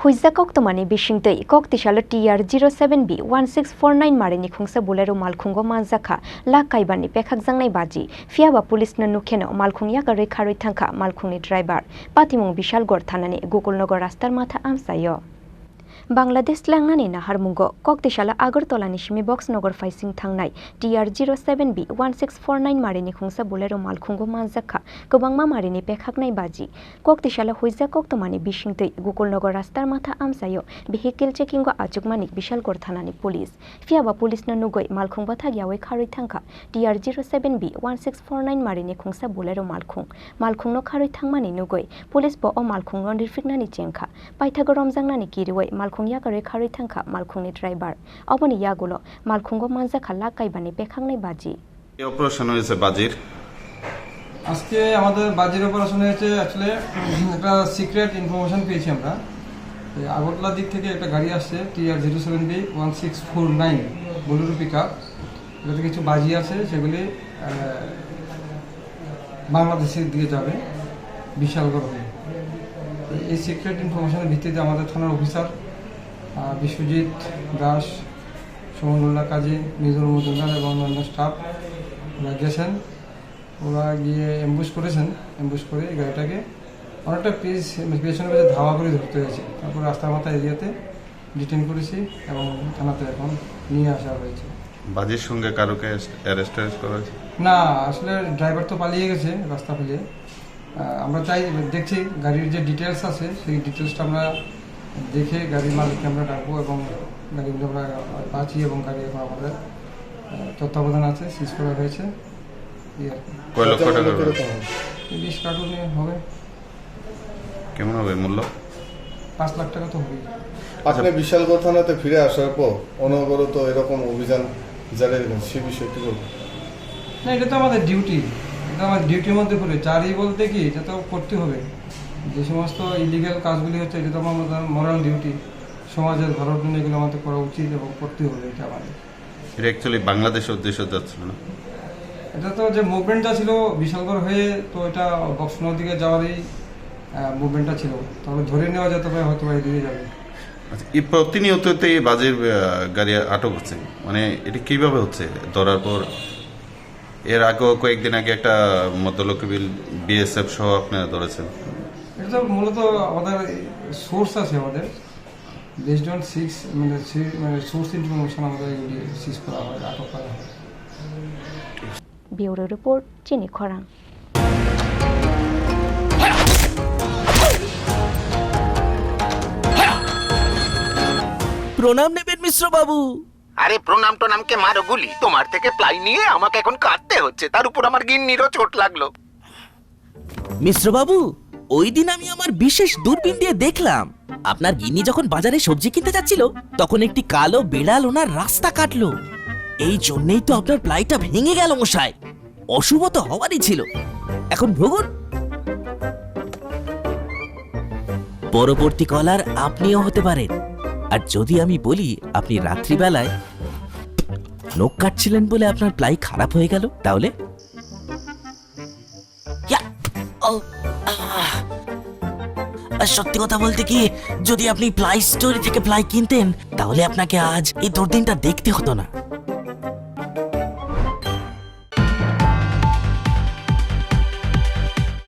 Huiza koktomani bishingtei koktishala TR07B1649 marini khungsa bolero malkhungo manjaka lakaibani pekhakjangnai baji fiaba pulisna nukheno malkhungya gare kharoi thangkha malkhungni driver patimung bishalgor thanani Gokulnagar rastar matha amsayo Bangladesh langnani naharmungo koktishala Agartolani Shimi Boxnagar faising thangnai TR07B1649 marini khungsa bolero malkhungo manjaka gobangma marini pekhaknai baji koktishala Huiza koktomani bishingtei Gokulnagar rastar matha amsayo vehicle checking achukmani Bishalgor thanani police fiaba pulisna nugoi malkhung bathagyawe kharoi thangkha TR07B1649 marini khungsa bolero malkhungno kharoi thangmani nugoi police bo o malkhungno nirfiknani chengkha paithago romjangnani kiriwai malkhungya kare kharoi thangkha malkhungni driver oboni yagulo malkhungo manjaka lakaibani pekhaknai baji এই operation হয়েছে বাজির আজকে আমাদের বাজির operation হয়েছে actually একটা secret information পেয়েছি আমরা আগরতলা দিক থেকে একটা গাড়ি আসছে TR07B1649 বোলেরো পিকআপ এটাতে কিছু বাজি আছে সেগুলি বাংলাদেশের দিকে যাবে বিশালগড় হয়ে এই সিক্রেট ইনফরমেশনের ভিত্তিতে আমাদের থানার অফিসার বিশ্বজিৎ দাস সুমনুল্লাহ কাজী মিজুর মজুমদার এবং অন্যান্য স্টাফ ওরা গেছেন ওরা গিয়ে অ্যাম্বুশ করেছেন অ্যাম্বুশ করে এই গাড়িটাকে অনেকটা পেছনে ধাওয়া করে ধরতে হয়েছে তারপর রাস্তার মাথা এরিয়াতে ডিটেন করেছি এবং থানাতে এখন নিয়ে আসা হয়েছে বাজির সঙ্গে কারোকে অ্যারেস্ট করা হয়েছে না আসলে ড্রাইভার তো পালিয়ে গেছে রাস্তা ফেলে আমরা চাই দেখছি গাড়ির যে ডিটেলস আছে সেই ডিটেলসটা আমরা দেখে গাড়ির মালিককে আমরা ডাকবো এবং গাড়িগুলো আমরা পাচ্ছি এবং গাড়ি এখন আমাদের তত্ত্বাবধান আছে সিজ করা হয়েছে কয় লক্ষ টাকা 20 কার্টুনে হবে কেমন হবে মূল্য 5 লাখ টাকা তো হবে আপনি বিশালগড় থানাতে ফিরে আসার পর অনবরত এরকম অভিযান জারি সে বিষয়ে কি বলবেন না এটা তো আমাদের ডিউটি এটা আমাদের ডিউটির মধ্যে পড়ে জারি বলতে কি এটা তো করতে হবে যে সমস্ত ইলিগাল কাজগুলি হচ্ছে এটা তো আমাদের মোরাল ডিউটি সমাজের ভালোর জন্য এগুলো আমাদের করা উচিত এবং করতে হবে এটা আমাদের এটা অ্যাকচুয়ালি বাংলাদেশের উদ্দেশ্যে যাচ্ছিল না এটা তো যে মুভমেন্টটা ছিল বিশালগড় হয়ে তো এটা বক্সনগর দিকে যাওয়ারই মুভমেন্টটা ছিল তবে ধরে নেওয়া যেতে পারে হয়তো এদিকে যাবে আচ্ছা এই প্রতিনিয়ত এই বাজির গাড়ি আটক হচ্ছে মানে এটা কিভাবে হচ্ছে ধরার পর এর আগেও কয়েকদিন আগে একটা মধ্যলক্ষ্মী বিল বিএসএফ সহ আপনারা ধরেছেন এটা তো মূলত আমাদের সোর্স আছে আমাদের বেসড অন মানে সোর্স ইনফরমেশন আমাদের এগুলি সিজ করা হয় আটক করা হয় ব্যুরো রিপোর্ট চিনি খরাং প্রণাম নেবেন মিশ্র বাবু আরে প্রণাম টনামকে মারো গুলি তোমার থেকে প্লাই নিয়ে আমাকে এখন কাটতে হচ্ছে তার উপর আমার গিন্নিরও চোট লাগলো মিশ্র বাবু ওই দিন আমি আমার বিশেষ দূরবীন দিয়ে দেখলাম আপনার গিন্নি যখন বাজারে সবজি কিনতে যাচ্ছিল তখন একটি কালো বিড়াল ওনার রাস্তা কাটলো এই জন্যই তো আপনার প্লাইটা ভেঙে গেল মশাই অশুভ তো হওয়ারই ছিল এখন ভোগুন পরবর্তী কলার আপনিও হতে পারেন আর যদি আমি বলি আপনি রাত্রিবেলায় নখ কাটছিলেন বলে আপনার প্লাই খারাপ হয়ে গেল তাহলে সত্যি কথা বলতে কি যদি আপনি প্লাই স্টোরি থেকে প্লাই কিনতেন তাহলে আপনাকে আজ এই দুর্দিনটা দেখতে হতো না